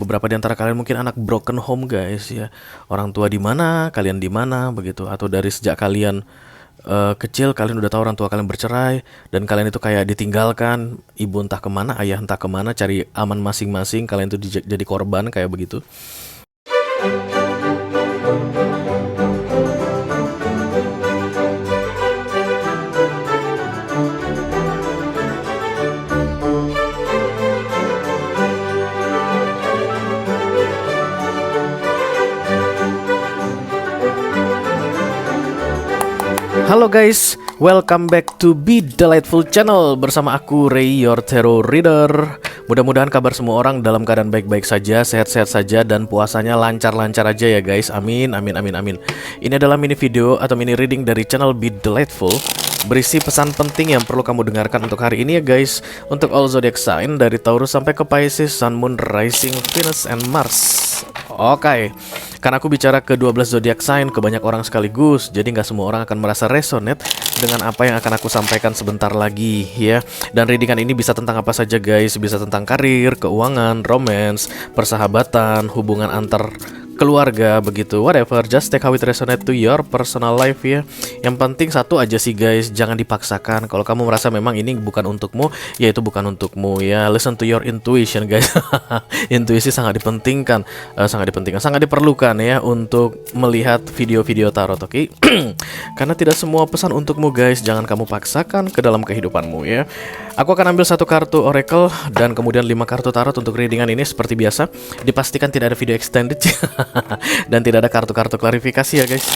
Beberapa di antara kalian mungkin anak broken home guys ya. Orang tua di mana, kalian di mana begitu, atau dari sejak kalian kecil kalian udah tahu orang tua kalian bercerai dan kalian itu kayak ditinggalkan, ibu entah kemana, ayah entah kemana, cari aman masing-masing, kalian itu jadi korban kayak begitu. Halo guys, welcome back to Be Delightful Channel. Bersama aku Ray, your tarot reader. Mudah-mudahan kabar semua orang dalam keadaan baik-baik saja, sehat-sehat saja, dan puasanya lancar-lancar aja ya guys. Amin, amin, amin, amin. Ini adalah mini video atau mini reading dari channel Be Delightful, berisi pesan penting yang perlu kamu dengarkan untuk hari ini ya guys. Untuk all zodiac sign dari Taurus sampai ke Pisces, Sun, Moon, Rising, Venus, and Mars. Oke, karena aku bicara ke 12 zodiak sign ke banyak orang sekaligus, jadi nggak semua orang akan merasa resonate dengan apa yang akan aku sampaikan sebentar lagi ya. Dan readingan ini bisa tentang apa saja guys, bisa tentang karir, keuangan, romance, persahabatan, hubungan antar keluarga begitu, whatever, just take how it resonate to your personal life ya. Yang penting satu aja sih guys, jangan dipaksakan. Kalau kamu merasa memang ini bukan untukmu, ya itu bukan untukmu ya. Listen to your intuition guys. Intuisi sangat dipentingkan, sangat diperlukan ya untuk melihat video-video tarot, oke? Karena tidak semua pesan untukmu guys, jangan kamu paksakan ke dalam kehidupanmu ya. Aku akan ambil satu kartu oracle dan kemudian 5 kartu tarot untuk readingan ini seperti biasa. Dipastikan tidak ada video extended dan tidak ada kartu-kartu klarifikasi ya guys.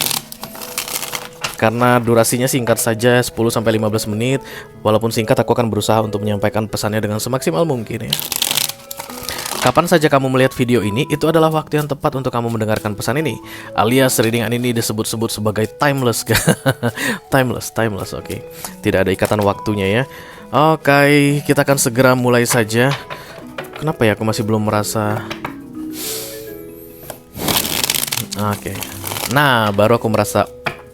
Karena durasinya singkat saja, 10-15 menit. Walaupun singkat, aku akan berusaha untuk menyampaikan pesannya dengan semaksimal mungkin ya. Kapan saja kamu melihat video ini, itu adalah waktu yang tepat untuk kamu mendengarkan pesan ini. Alias readingan ini disebut-sebut sebagai timeless. Timeless, oke. Tidak ada ikatan waktunya ya. Oke, kita akan segera mulai saja. Kenapa ya aku masih belum merasa... Oke. Nah, baru aku merasa...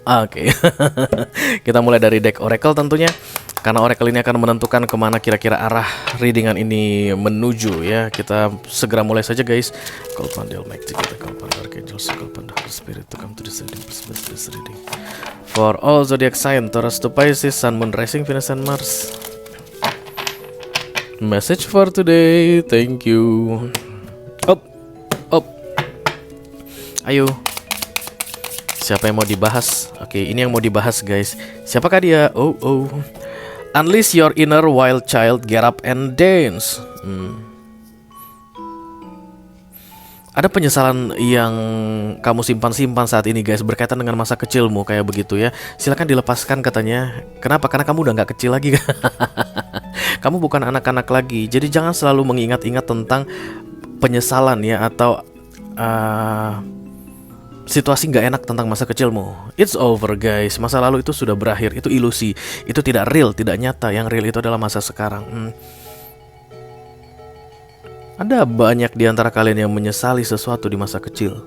Oke. Kita mulai dari deck oracle tentunya. Karena oracle ini akan menentukan kemana kira-kira arah readingan ini menuju ya. Kita segera mulai saja guys. Call upon the Almighty, call upon the Archangels, call upon the Holy Spirit to come to this reading. For all zodiac sign, Taurus to Pisces, Sun, Moon, Rising, Venus, and Mars. Message for today, thank you. Up. Ayo. Siapa yang mau dibahas? Oke, ini yang mau dibahas guys. Siapakah dia? Oh. Unleash your inner wild child, get up and dance. Ada penyesalan yang kamu simpan-simpan saat ini guys, berkaitan dengan masa kecilmu kayak begitu ya. Silakan dilepaskan katanya. Kenapa? Karena kamu udah nggak kecil lagi. Kamu bukan anak-anak lagi. Jadi jangan selalu mengingat-ingat tentang penyesalan ya, atau situasi nggak enak tentang masa kecilmu. It's over guys, masa lalu itu sudah berakhir. Itu ilusi, itu tidak real, tidak nyata. Yang real itu adalah masa sekarang. Ada banyak di antara kalian yang menyesali sesuatu di masa kecil.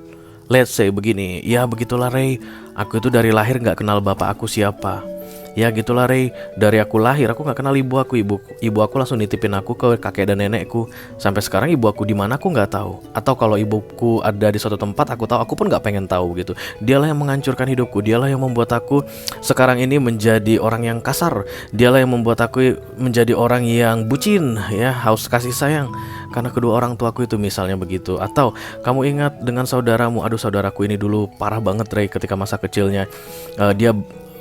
Let's say begini, ya begitulah Ray, aku itu dari lahir nggak kenal bapak aku siapa. Ya gitulah Ray, dari aku lahir aku nggak kenal ibu aku. Ibu aku langsung nitipin aku ke kakek dan nenekku. Sampai sekarang ibu aku di mana aku nggak tahu. Atau kalau ibuku ada di suatu tempat aku tahu, aku pun nggak pengen tahu gitu. Dialah yang menghancurkan hidupku. Dialah yang membuat aku sekarang ini menjadi orang yang kasar. Dialah yang membuat aku menjadi orang yang bucin ya, haus kasih sayang karena kedua orang tuaku itu misalnya begitu. Atau kamu ingat dengan saudaramu, aduh saudaraku ini dulu parah banget Ray ketika masa kecilnya. Dia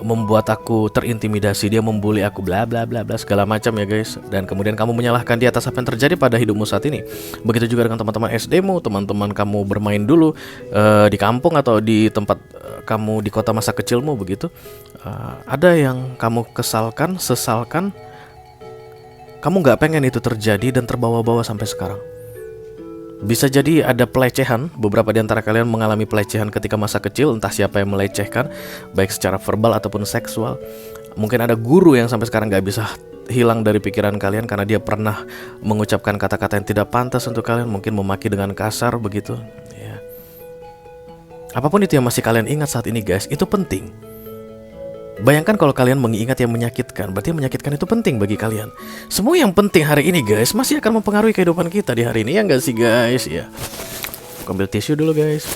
membuat aku terintimidasi, dia membuli aku, bla bla bla bla segala macam ya guys. Dan kemudian kamu menyalahkan dia atas apa yang terjadi pada hidupmu saat ini. Begitu juga dengan teman-teman SD-mu, teman-teman kamu bermain dulu di kampung atau di tempat kamu di kota masa kecilmu begitu. Ada yang kamu sesalkan. Kamu nggak pengen itu terjadi dan terbawa-bawa sampai sekarang. Bisa jadi ada pelecehan, beberapa di antara kalian mengalami pelecehan ketika masa kecil, entah siapa yang melecehkan, baik secara verbal ataupun seksual. Mungkin ada guru yang sampai sekarang gak bisa hilang dari pikiran kalian karena dia pernah mengucapkan kata-kata yang tidak pantas untuk kalian, mungkin memaki dengan kasar begitu ya. Apapun itu yang masih kalian ingat saat ini guys, itu penting. Bayangkan kalau kalian mengingat yang menyakitkan, berarti yang menyakitkan itu penting bagi kalian. Semua yang penting hari ini guys masih akan mempengaruhi kehidupan kita di hari ini, ya nggak sih guys? Ya. Aku ambil tisu dulu guys.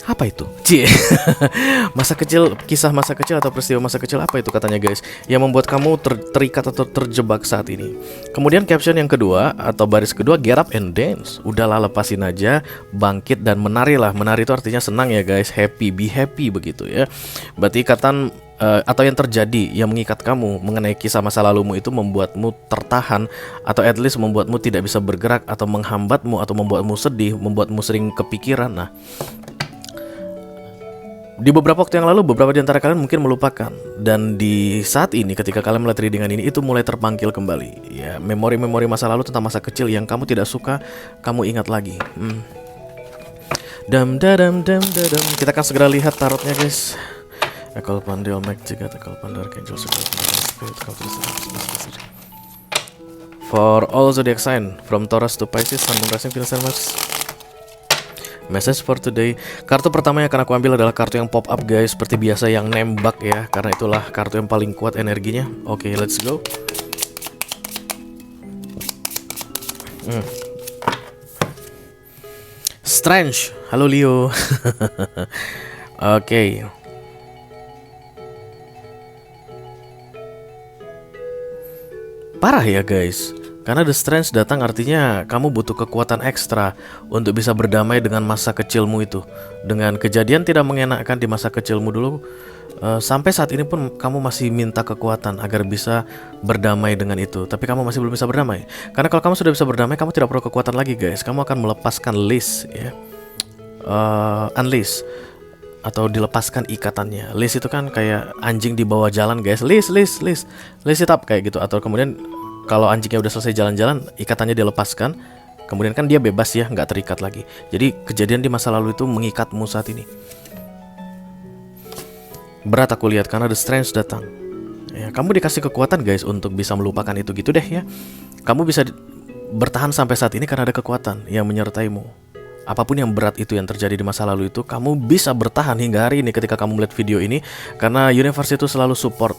Apa itu? Cie. Masa kecil, kisah masa kecil atau peristiwa masa kecil apa itu katanya guys, yang membuat kamu terikat atau terjebak saat ini. Kemudian caption yang kedua atau baris kedua, get up and dance. Udahlah, lepasin aja, bangkit dan menarilah. Menari itu artinya senang ya guys, happy, be happy begitu ya. Berarti ikatan atau yang terjadi yang mengikat kamu mengenai kisah masa lalumu itu membuatmu tertahan, atau at least membuatmu tidak bisa bergerak, atau menghambatmu, atau membuatmu sedih, membuatmu sering kepikiran. Nah, di beberapa waktu yang lalu, beberapa di antara kalian mungkin melupakan. Dan di saat ini, ketika kalian melihat readingan ini, itu mulai terpanggil kembali. Ya, memori-memori masa lalu tentang masa kecil yang kamu tidak suka, kamu ingat lagi. Dam. Kita akan segera lihat tarotnya guys. Ekol Pandil Mag juga, Ekol Pandar Angel for all zodiac sign from Taurus to Pisces, Sun, Moon, Rising, Venus, and Mars. Message for today. Kartu pertama yang akan aku ambil adalah kartu yang pop up guys, seperti biasa yang nembak ya, karena itulah kartu yang paling kuat energinya. Oke, let's go. Strange. Halo Leo. Oke. Parah ya guys. Karena The Strange datang artinya kamu butuh kekuatan ekstra untuk bisa berdamai dengan masa kecilmu itu. Dengan kejadian tidak mengenakan di masa kecilmu dulu, sampai saat ini pun kamu masih minta kekuatan agar bisa berdamai dengan itu. Tapi kamu masih belum bisa berdamai. Karena kalau kamu sudah bisa berdamai, kamu tidak perlu kekuatan lagi guys. Kamu akan melepaskan leash ya, unleash, atau dilepaskan ikatannya. Leash itu kan kayak anjing di bawah jalan guys. Leash it up kayak gitu. Atau kemudian kalau anjingnya udah selesai jalan-jalan, ikatannya dilepaskan, kemudian kan dia bebas ya, nggak terikat lagi. Jadi kejadian di masa lalu itu mengikatmu saat ini. Berat aku lihat karena The Strange datang. Ya, kamu dikasih kekuatan guys untuk bisa melupakan itu gitu deh ya. Kamu bisa bertahan sampai saat ini karena ada kekuatan yang menyertaimu. Apapun yang berat itu yang terjadi di masa lalu itu, kamu bisa bertahan hingga hari ini ketika kamu melihat video ini, karena universe itu selalu support,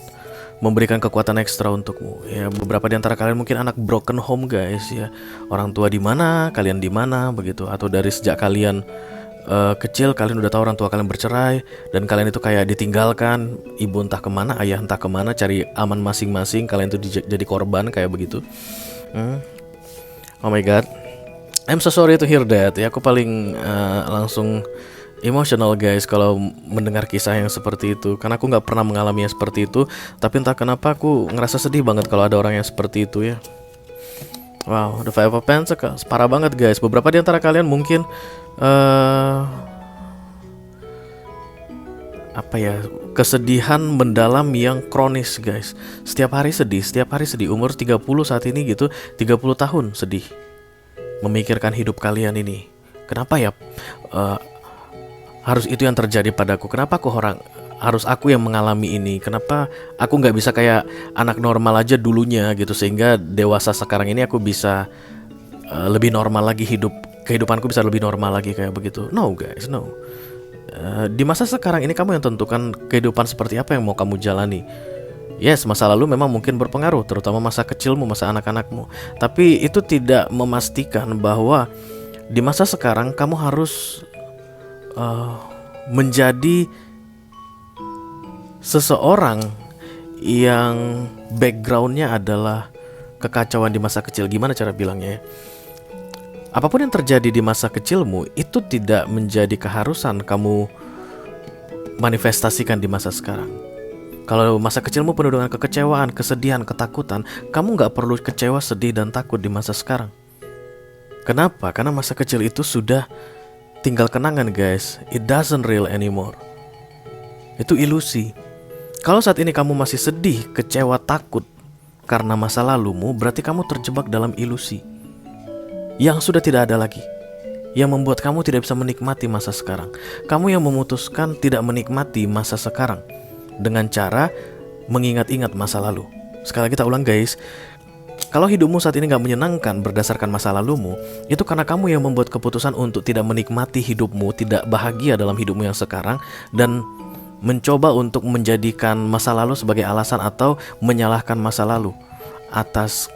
memberikan kekuatan ekstra untukmu. Ya, beberapa di antara kalian mungkin anak broken home guys ya. Orang tua di mana, kalian di mana begitu, atau dari sejak kalian kecil kalian udah tahu orang tua kalian bercerai dan kalian itu kayak ditinggalkan, ibu entah kemana, ayah entah kemana, cari aman masing-masing, kalian itu jadi korban kayak begitu. Oh my god, I'm so sorry to hear that. Ya, aku paling langsung emotional guys kalau mendengar kisah yang seperti itu, karena aku nggak pernah mengalami yang seperti itu. Tapi entah kenapa aku ngerasa sedih banget kalau ada orang yang seperti itu ya. Wow, the Five of Pentacles parah banget guys. Beberapa di antara kalian mungkin apa ya, kesedihan mendalam yang kronis guys. Setiap hari sedih. Umur 30 saat ini gitu, 30 tahun sedih memikirkan hidup kalian ini. Kenapa ya harus itu yang terjadi padaku? Kenapa harus aku yang mengalami ini? Kenapa aku nggak bisa kayak anak normal aja dulunya gitu, sehingga dewasa sekarang ini aku bisa lebih normal lagi, kehidupanku bisa lebih normal lagi kayak begitu? No guys, no. Di masa sekarang ini kamu yang tentukan kehidupan seperti apa yang mau kamu jalani. Yes, masa lalu memang mungkin berpengaruh, terutama masa kecilmu, masa anak-anakmu. Tapi itu tidak memastikan bahwa di masa sekarang kamu harus menjadi seseorang yang backgroundnya adalah kekacauan di masa kecil. Gimana cara bilangnya ya? Apapun yang terjadi di masa kecilmu itu tidak menjadi keharusan kamu manifestasikan di masa sekarang. Kalau masa kecilmu penuh dengan kekecewaan, kesedihan, ketakutan, kamu nggak perlu kecewa, sedih, dan takut di masa sekarang. Kenapa? Karena masa kecil itu sudah tinggal kenangan guys. It doesn't real anymore. Itu ilusi. Kalau saat ini kamu masih sedih, kecewa, takut karena masa lalumu, berarti kamu terjebak dalam ilusi yang sudah tidak ada lagi, yang membuat kamu tidak bisa menikmati masa sekarang. Kamu yang memutuskan tidak menikmati masa sekarang dengan cara mengingat-ingat masa lalu. Sekali lagi kita ulang guys, kalau hidupmu saat ini gak menyenangkan berdasarkan masa lalumu, itu karena kamu yang membuat keputusan untuk tidak menikmati hidupmu, tidak bahagia dalam hidupmu yang sekarang, dan mencoba untuk menjadikan masa lalu sebagai alasan atau menyalahkan masa lalu atas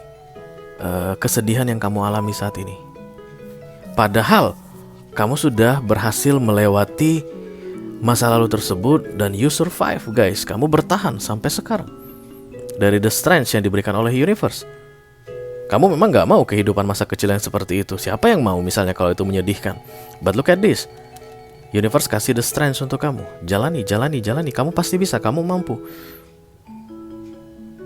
kesedihan yang kamu alami saat ini. Padahal kamu sudah berhasil melewati masa lalu tersebut dan you survive guys. Kamu bertahan sampai sekarang dari the strength yang diberikan oleh universe. Kamu memang gak mau kehidupan masa kecil yang seperti itu. Siapa yang mau misalnya kalau itu menyedihkan? But look at this, universe kasih the strength untuk kamu. Jalani. Kamu pasti bisa, kamu mampu.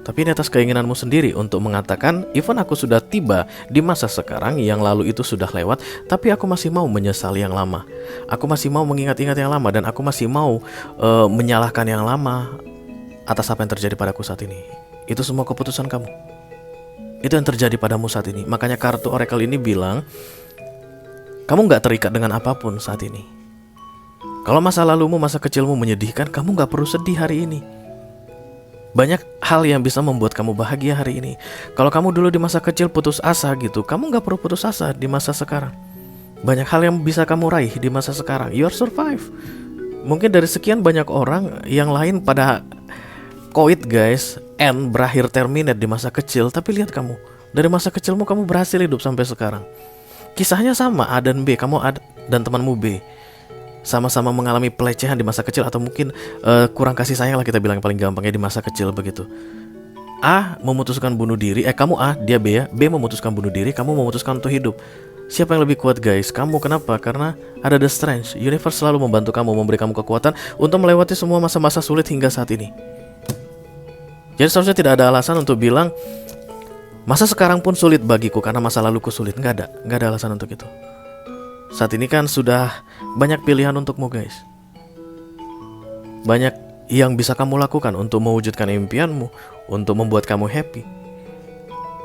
Tapi ini atas keinginanmu sendiri untuk mengatakan, even aku sudah tiba di masa sekarang, yang lalu itu sudah lewat, tapi aku masih mau menyesali yang lama. Aku masih mau mengingat-ingat yang lama, dan aku masih mau menyalahkan yang lama atas apa yang terjadi padaku saat ini. Itu semua keputusan kamu. Itu yang terjadi padamu saat ini. Makanya kartu Oracle ini bilang, kamu gak terikat dengan apapun saat ini. Kalau masa lalumu, masa kecilmu menyedihkan, kamu gak perlu sedih hari ini. Banyak hal yang bisa membuat kamu bahagia hari ini. Kalau kamu dulu di masa kecil putus asa gitu, kamu gak perlu putus asa di masa sekarang. Banyak hal yang bisa kamu raih di masa sekarang. You are survive. Mungkin dari sekian banyak orang, yang lain pada quit guys, end, berakhir, terminate di masa kecil. Tapi lihat kamu, dari masa kecilmu kamu berhasil hidup sampai sekarang. Kisahnya sama, A dan B. Kamu A dan temanmu B sama-sama mengalami pelecehan di masa kecil, atau mungkin kurang kasih sayang lah kita bilang paling gampangnya di masa kecil begitu. A memutuskan bunuh diri, kamu A, dia B ya. B memutuskan bunuh diri, kamu memutuskan untuk hidup. Siapa yang lebih kuat guys? Kamu. Kenapa? Karena ada the strength. Universe selalu membantu kamu, memberi kamu kekuatan untuk melewati semua masa-masa sulit hingga saat ini. Jadi seharusnya tidak ada alasan untuk bilang masa sekarang pun sulit bagiku karena masa laluku sulit. Nggak ada alasan untuk itu. Saat ini kan sudah banyak pilihan untukmu guys. Banyak yang bisa kamu lakukan untuk mewujudkan impianmu, untuk membuat kamu happy.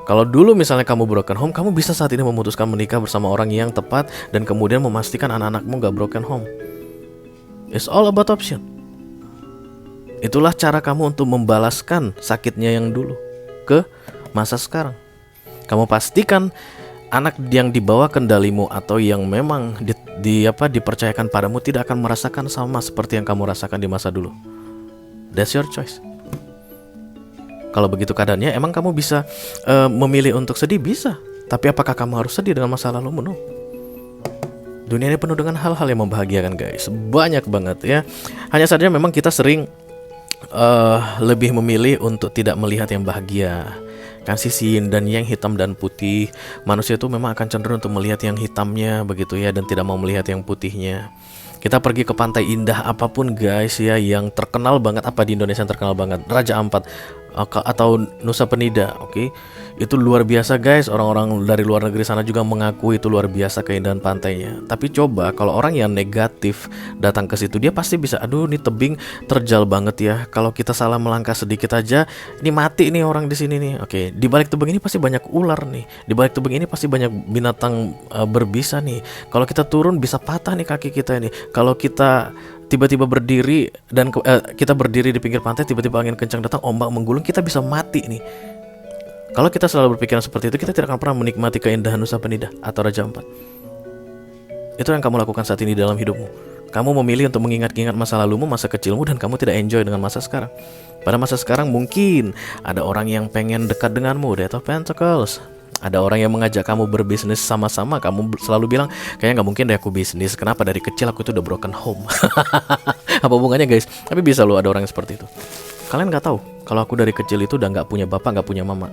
Kalau dulu misalnya kamu broken home, kamu bisa saat ini memutuskan menikah bersama orang yang tepat dan kemudian memastikan anak-anakmu gak broken home. It's all about option. Itulah cara kamu untuk membalaskan sakitnya yang dulu ke masa sekarang. Kamu pastikan anak yang dibawa kendalimu atau yang memang dipercayakan padamu tidak akan merasakan sama seperti yang kamu rasakan di masa dulu. That's your choice. Kalau begitu keadaannya, emang kamu bisa memilih untuk sedih? Bisa. Tapi apakah kamu harus sedih dengan masa lalumu? No. Dunia ini penuh dengan hal-hal yang membahagiakan guys. Banyak banget ya. Hanya saja memang kita sering lebih memilih untuk tidak melihat yang bahagia. Kan sisi yin dan yang, hitam dan putih. Manusia itu memang akan cenderung untuk melihat yang hitamnya begitu ya, dan tidak mau melihat yang putihnya. Kita pergi ke pantai indah apapun guys ya, yang terkenal banget, apa di Indonesia yang terkenal banget, Raja Ampat atau Nusa Penida, oke? Itu luar biasa guys. Orang-orang dari luar negeri sana juga mengaku itu luar biasa keindahan pantainya. Tapi coba kalau orang yang negatif datang ke situ, dia pasti bisa, aduh ini tebing terjal banget ya. Kalau kita salah melangkah sedikit aja, ini mati nih orang di sini nih. Oke, di balik tebing ini pasti banyak ular nih. Di balik tebing ini pasti banyak binatang berbisa nih. Kalau kita turun bisa patah nih kaki kita ini. Kalau kita tiba-tiba berdiri dan kita berdiri di pinggir pantai, tiba-tiba angin kencang datang, ombak menggulung, kita bisa mati nih. Kalau kita selalu berpikiran seperti itu, kita tidak akan pernah menikmati keindahan Nusa Penida atau Raja Ampat. Itu yang kamu lakukan saat ini dalam hidupmu. Kamu memilih untuk mengingat-ingat masa lalumu, masa kecilmu, dan kamu tidak enjoy dengan masa sekarang. Pada masa sekarang mungkin ada orang yang pengen dekat denganmu, Death of Pentacles. Ada orang yang mengajak kamu berbisnis sama-sama. Kamu selalu bilang, kayaknya gak mungkin deh aku bisnis. Kenapa? Dari kecil aku itu udah broken home. Apa hubungannya guys? Tapi bisa loh ada orang yang seperti itu. Kalian gak tahu kalau aku dari kecil itu udah gak punya bapak, gak punya mama.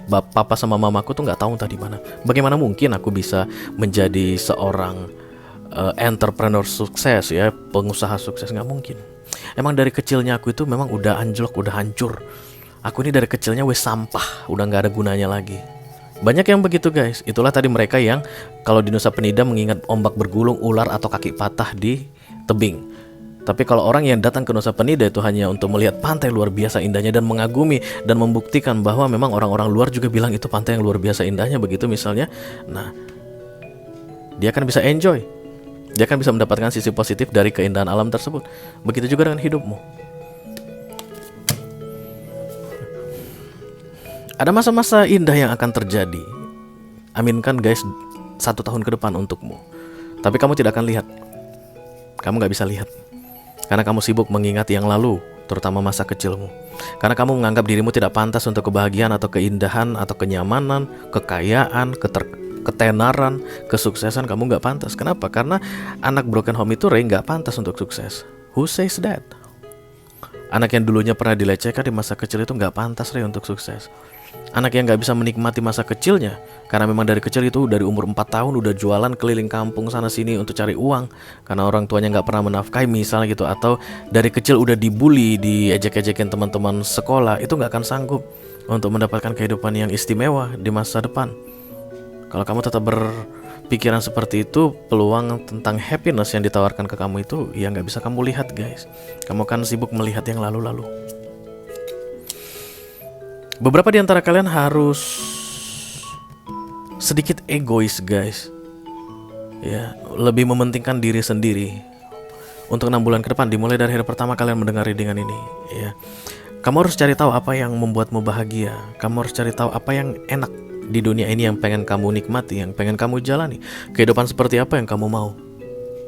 Papa sama mamaku tuh gak tahu entah di mana. Bagaimana mungkin aku bisa menjadi seorang entrepreneur sukses ya, pengusaha sukses? Gak mungkin. Emang dari kecilnya aku itu memang udah anjlok, udah hancur. Aku ini dari kecilnya wes sampah, udah gak ada gunanya lagi. Banyak yang begitu guys. Itulah tadi mereka yang kalau di Nusa Penida mengingat ombak bergulung, ular atau kaki patah di tebing. Tapi kalau orang yang datang ke Nusa Penida itu hanya untuk melihat pantai luar biasa indahnya dan mengagumi dan membuktikan bahwa memang orang-orang luar juga bilang itu pantai yang luar biasa indahnya begitu misalnya. Nah, dia akan bisa enjoy. Dia akan bisa mendapatkan sisi positif dari keindahan alam tersebut. Begitu juga dengan hidupmu. Ada masa-masa indah yang akan terjadi. Aminkan guys, 1 tahun ke depan untukmu. Tapi kamu tidak akan lihat. Kamu gak bisa lihat. Karena kamu sibuk mengingat yang lalu, terutama masa kecilmu. Karena kamu menganggap dirimu tidak pantas untuk kebahagiaan atau keindahan atau kenyamanan, kekayaan, ketenaran, kesuksesan. Kamu nggak pantas. Kenapa? Karena anak broken home itu, Ray, nggak pantas untuk sukses. Who says that? Anak yang dulunya pernah dilecehkan di masa kecil itu nggak pantas, Ray, untuk sukses. Anak yang nggak bisa menikmati masa kecilnya karena memang dari kecil itu, dari umur 4 tahun udah jualan keliling kampung sana sini untuk cari uang karena orang tuanya nggak pernah menafkahi misalnya gitu, atau dari kecil udah dibully, diejek-ejekin teman-teman sekolah, itu nggak akan sanggup untuk mendapatkan kehidupan yang istimewa di masa depan. Kalau kamu tetap berpikiran seperti itu, peluang tentang happiness yang ditawarkan ke kamu itu ya nggak bisa kamu lihat, guys. Kamu kan sibuk melihat yang lalu-lalu. Beberapa di antara kalian harus sedikit egois, guys. Ya, lebih mementingkan diri sendiri. Untuk 6 bulan ke depan, dimulai dari hari pertama kalian mendengar readingan ini, ya. Kamu harus cari tahu apa yang membuatmu bahagia. Kamu harus cari tahu apa yang enak di dunia ini yang pengen kamu nikmati, yang pengen kamu jalani. Kehidupan seperti apa yang kamu mau.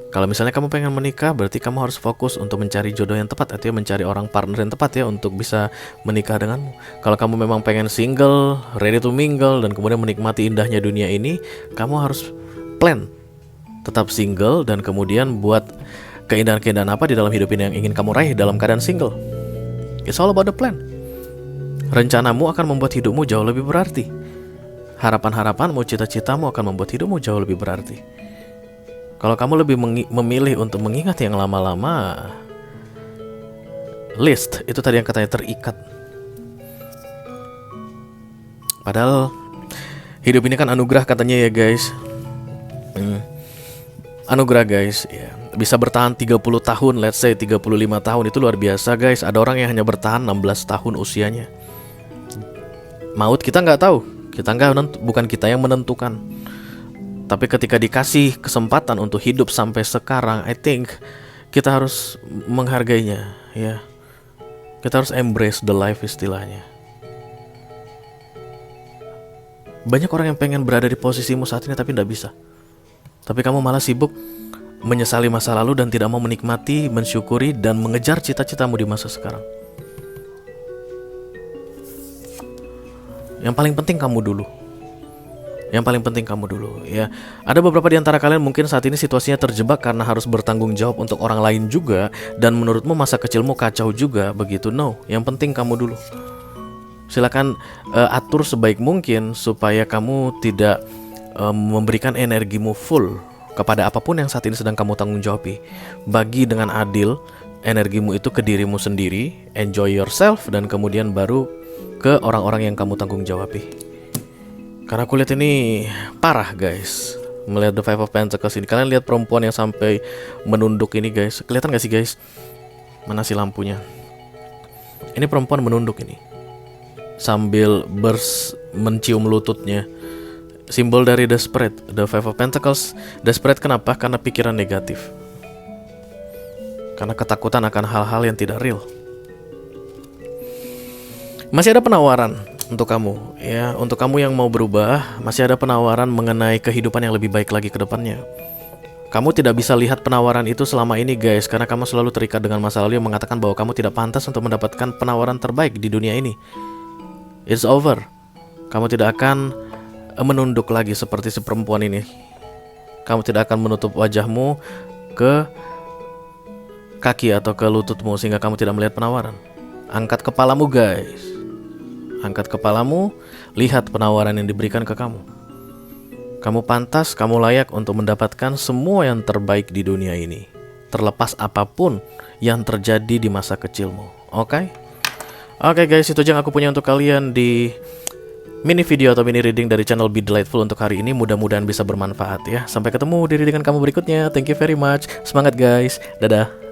Kalau misalnya kamu pengen menikah, berarti kamu harus fokus untuk mencari jodoh yang tepat, artinya mencari orang partner yang tepat ya untuk bisa menikah denganmu. Kalau kamu memang pengen single, ready to mingle, dan kemudian menikmati indahnya dunia ini, kamu harus plan tetap single dan kemudian buat keindahan-keindahan apa di dalam hidup ini yang ingin kamu raih dalam keadaan single. It's all about the plan. Rencanamu akan membuat hidupmu jauh lebih berarti. Harapan-harapanmu, cita-citamu akan membuat hidupmu jauh lebih berarti. Kalau kamu lebih memilih untuk mengingat yang lama-lama, list itu tadi yang katanya terikat. Padahal hidup ini kan anugerah katanya ya, guys. Anugerah, guys, ya. Bisa bertahan 30 tahun, let's say 35 tahun, itu luar biasa, guys. Ada orang yang hanya bertahan 16 tahun usianya. Maut kita nggak tahu. Bukan kita yang menentukan. Tapi ketika dikasih kesempatan untuk hidup sampai sekarang, I think kita harus menghargainya, ya. Kita harus embrace the life istilahnya. Banyak orang yang pengen berada di posisimu saat ini tapi tidak bisa. Tapi kamu malah sibuk menyesali masa lalu dan tidak mau menikmati, mensyukuri, dan mengejar cita-citamu di masa sekarang. Yang paling penting kamu dulu. Yang paling penting kamu dulu, ya. Ada beberapa di antara kalian mungkin saat ini situasinya terjebak karena harus bertanggung jawab untuk orang lain juga, dan menurutmu masa kecilmu kacau juga begitu. No, yang penting kamu dulu. Silakan atur sebaik mungkin supaya kamu tidak memberikan energimu full kepada apapun yang saat ini sedang kamu tanggung jawabi. Bagi dengan adil energimu itu ke dirimu sendiri, enjoy yourself, dan kemudian baru ke orang-orang yang kamu tanggung jawabi. Karena aku lihat ini parah, guys. Melihat The Five of Pentacles ini, kalian lihat perempuan yang sampai menunduk ini, guys. Kelihatan gak sih, guys? Mana sih lampunya? Ini perempuan menunduk ini sambil mencium lututnya. Simbol dari desperate. The Five of Pentacles desperate, kenapa? Karena pikiran negatif. Karena ketakutan akan hal-hal yang tidak real. Masih ada penawaran untuk kamu, ya. Untuk kamu yang mau berubah, masih ada penawaran mengenai kehidupan yang lebih baik lagi ke depannya. Kamu tidak bisa lihat penawaran itu selama ini, guys, karena kamu selalu terikat dengan masa lalu yang mengatakan bahwa kamu tidak pantas untuk mendapatkan penawaran terbaik di dunia ini. It's over. Kamu tidak akan menunduk lagi seperti si perempuan ini. Kamu tidak akan menutup wajahmu ke kaki atau ke lututmu sehingga kamu tidak melihat penawaran. Angkat kepalamu, guys. Angkat kepalamu, lihat penawaran yang diberikan ke kamu. Kamu pantas, kamu layak untuk mendapatkan semua yang terbaik di dunia ini, terlepas apapun yang terjadi di masa kecilmu. Oke? Oke, guys, itu aja yang aku punya untuk kalian di mini video atau mini reading dari channel Be Delightful untuk hari ini. Mudah-mudahan bisa bermanfaat, ya. Sampai ketemu di readingan kamu berikutnya. Thank you very much. Semangat, guys. Dadah.